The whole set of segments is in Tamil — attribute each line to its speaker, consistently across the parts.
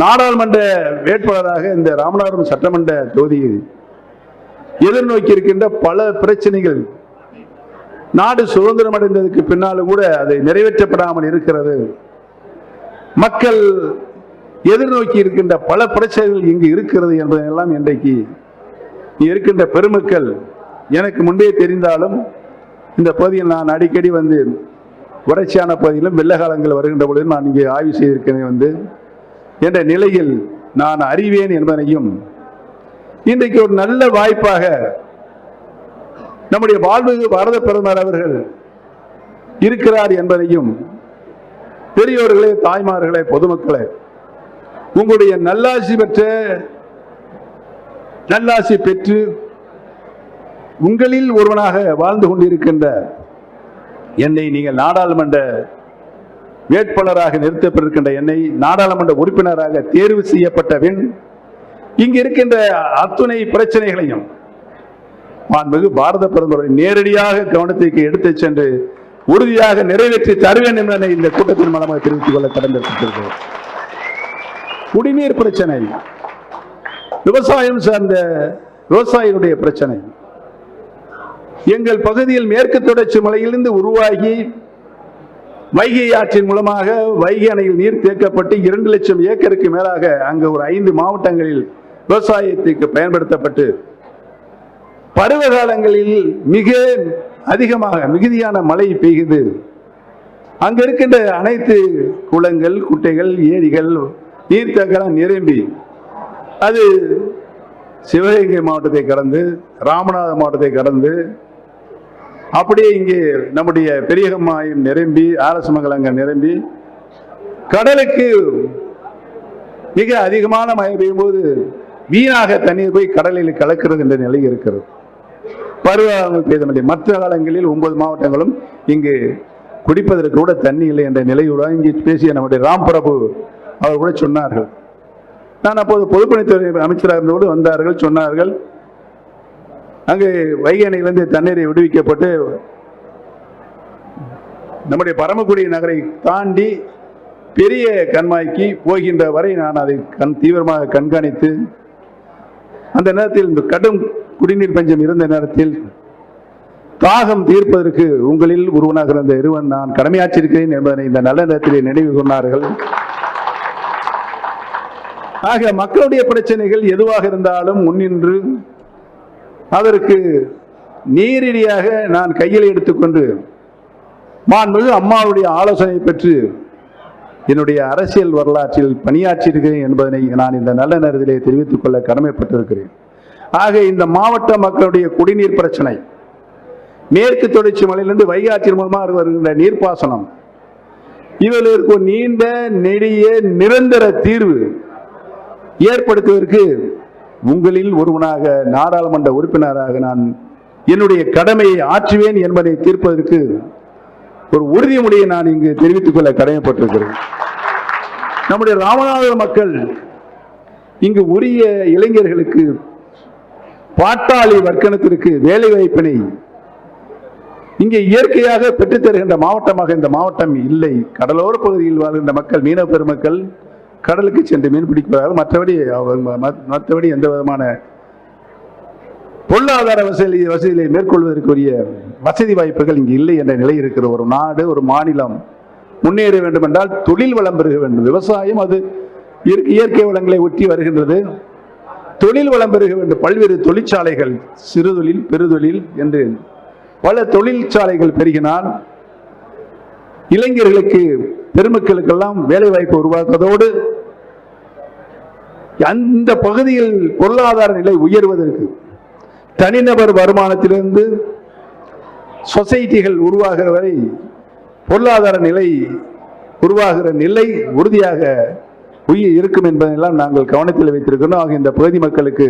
Speaker 1: நாடாளுமன்ற வேட்பாளராக இந்த ராமநாதபுரம் சட்டமன்ற தொகுதியில் எதிர்நோக்கி இருக்கின்ற பல பிரச்சனைகள் நாடு சுதந்திரம் அடைந்ததுக்கு பின்னாலும் கூட அதை நிறைவேற்றப்படாமல் இருக்கிறது. மக்கள் எதிர்நோக்கி இருக்கின்ற பல பிரச்சனைகள் இங்கு இருக்கிறது என்பதெல்லாம் இன்றைக்கு இருக்கின்ற பெருமக்கள் எனக்கு முன்பே தெரிந்தாலும் இந்த பகுதியில் நான் அடிக்கடி வந்து வறட்சியான பகுதியிலும் வெள்ள காலங்கள் வருகின்ற பொழுது நான் இங்கே ஆய்வு செய்திருக்கிறேன் வந்து என்ற நிலையில் நான் அறிவேன் என்பதையும் இன்றைக்கு ஒரு நல்ல வாய்ப்பாக நம்முடைய வாழ்வு பாரத பிரதமர் அவர்கள் இருக்கிறார் என்பதையும் பெரியோர்களே, தாய்மார்களே, பொதுமக்களே, உங்களுடைய நல்லாசி பெற்று உங்களில் ஒருவனாக வாழ்ந்து கொண்டிருக்கின்ற என்னை நீங்கள் நாடாளுமன்ற வேட்பாளராக நிறுத்தப்பட்டிருக்கின்ற என்னை நாடாளுமன்ற உறுப்பினராக தேர்வு செய்யப்பட்டவன் இங்கு இருக்கின்ற அத்துணை பிரச்சனைகளையும் மாண்புமிகு பாரத பிரதமரை நேரடியாக கவனத்திற்கு எடுத்துச் சென்று உறுதியாக நிறைவேற்றி தருவேன் என்பதை இந்த கூட்டத்தின் மூலமாக தெரிவித்துக் கொள்ள கடந்திருக்கிறேன். குடிநீர் பிரச்சனை, விவசாயம் சார்ந்த விவசாயிகளுடைய பிரச்சனை, எங்கள் பகுதியில் மேற்கு தொடர்ச்சி மலையிலிருந்து உருவாகி வைகை ஆற்றின் மூலமாக வைகை அணையில் நீர் தேக்கப்பட்டு 2 லட்சம் ஏக்கருக்கு மேலாக அங்கு ஒரு 5 மாவட்டங்களில் விவசாயத்திற்கு பயன்படுத்தப்பட்டு பருவ காலங்களில் மிக அதிகமாக மிகுதியான மழை பெய்யுது. அங்கு இருக்கின்ற அனைத்து குளங்கள், குட்டைகள், ஏரிகள், நீர்த்தேக்கம் நிரம்பி அது சிவகங்கை மாவட்டத்தை கடந்து ராமநாதபுரம் மாவட்டத்தை கடந்து அப்படியே இங்கே நம்முடைய பெரியகம்மாயும் நிரம்பி ஆலசமங்கலங்க நிரம்பி கடலுக்கு மிக அதிகமான மழை பெய்யும் போது வீணாக தண்ணீர் போய் கடலில் கலக்கிறது என்ற நிலை இருக்கிறது. பருவகாலங்கள் பெய்தமில்லை. மற்ற காலங்களில் 9 மாவட்டங்களும் இங்கு குடிப்பதற்கு கூட தண்ணி இல்லை என்ற நிலையுடன் இங்கே பேசிய நம்முடைய ராம் பிரபு அவர் கூட சொன்னார்கள். நான் அப்போது பொதுப்பணித்துறை அமைச்சராக இருந்தபோது வந்தார்கள், சொன்னார்கள் அங்கு வைகை அணையிலிருந்து தண்ணீரை விடுவிக்கப்பட்டு நம்முடைய பரமக்குடி நகரை தாண்டி பெரிய கண்மாய்க்கு போகின்ற வரை நான் அதை தீவிரமாக கண்காணித்து அந்த நேரத்தில் இந்த கடும் குடிநீர் பஞ்சம் இருந்த நேரத்தில் தாகம் தீர்ப்பதற்கு உங்களில் ஒருவனாக இருந்த இருவன் நான் கடமையாற்றிருக்கிறேன் என்பதனை இந்த நல்ல நேரத்திலே நினைவு கொண்டார்கள். ஆக மக்களுடைய பிரச்சனைகள் எதுவாக இருந்தாலும் முன்னின்று அதற்கு நேரடியாக நான் கையில் எடுத்துக்கொண்டு மாண்புமிகு அம்மாவுடைய ஆலோசனை பெற்று என்னுடைய அரசியல் வரலாற்றில் பணியாற்றியிருக்கிறேன் என்பதனை நான் இந்த நல்ல நேரத்திலே தெரிவித்துக் கொள்ள கடமைப்பட்டிருக்கிறேன். ஆக இந்த மாவட்ட மக்களுடைய குடிநீர் பிரச்சனை, மேற்கு தொடர்ச்சி மலையிலிருந்து வைகாற்றின் மூலமாக வருகின்ற நீர்ப்பாசனம், இவர்களுக்கு ஒரு நீண்ட நெடிய நிரந்தர தீர்வு ஏற்படுத்துவதற்கு உங்களில் ஒருவனாக நாடாளுமன்ற உறுப்பினராக நான் என்னுடைய கடமையை ஆற்றுவேன் என்பதை தீர்ப்பதற்கு ஒரு உறுதிமொழியை நான் இங்கு தெரிவித்துக் கொள்ள கடமைப்பட்டிருக்கிறேன். நம்முடைய ராமநாதபுரம் மக்கள் இங்கு உரிய இளைஞர்களுக்கு பாட்டாளி வர்க்கத்திற்கு வேலை வாய்ப்பினை இங்கே இயற்கையாக பெற்றுத்தருகின்ற மாவட்டமாக இந்த மாவட்டம் இல்லை. கடலோர பகுதியில் வாழ்கின்ற மக்கள், மீனவ பெருமக்கள் கடலுக்கு சென்று மீன் பிடிக்கிறார்கள். மற்றபடி எந்த விதமான பொருளாதார வசதிகளை மேற்கொள்வதற்குரிய வசதி வாய்ப்புகள் இங்கு இல்லை என்ற நிலை இருக்கிற ஒரு நாடு, ஒரு மாநிலம் முன்னேற வேண்டும் என்றால் தொழில் வளம் பெருக வேண்டும். விவசாயம் அது இயற்கை வளங்களை ஒட்டி வருகின்றது. தொழில் வளம் பெருக வேண்டும். பல்வேறு தொழிற்சாலைகள், சிறுதொழில், பெருதொழில் என்று பல தொழிற்சாலைகள் பெருகினால் இளைஞர்களுக்கு, பெருமக்களுக்கெல்லாம் வேலை வாய்ப்பு உருவாக்குவதோடு அந்த பகுதியில் பொருளாதார நிலை உயர்வதற்கு தனிநபர் வருமானத்திலிருந்து சொசைட்டிகள் உருவாகிற வரை பொருளாதார நிலை உருவாகிற நிலை உறுதியாக இருக்கும் என்பதெல்லாம் நாங்கள் கவனத்தில் வைத்திருக்கிறோம். ஆக இந்த பகுதி மக்களுக்கு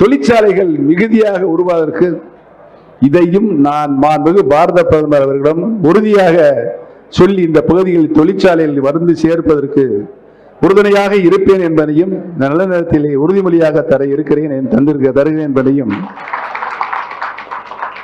Speaker 1: தொழிற்சாலைகள் மிகுதியாக உருவாவதற்கு இதையும் நான் மாண்புமிகு பாரத பிரதமர் அவர்களிடம் உறுதியாக சொல்லி இந்த பகுதியில் தொழிற்சாலையில் வந்து சேர்ப்பதற்கு உறுதுணையாக இருப்பேன் என்பதையும் நல்ல நேரத்திலே உறுதிமொழியாக தர இருக்கிறேன், தருகிறேன் என்பதையும்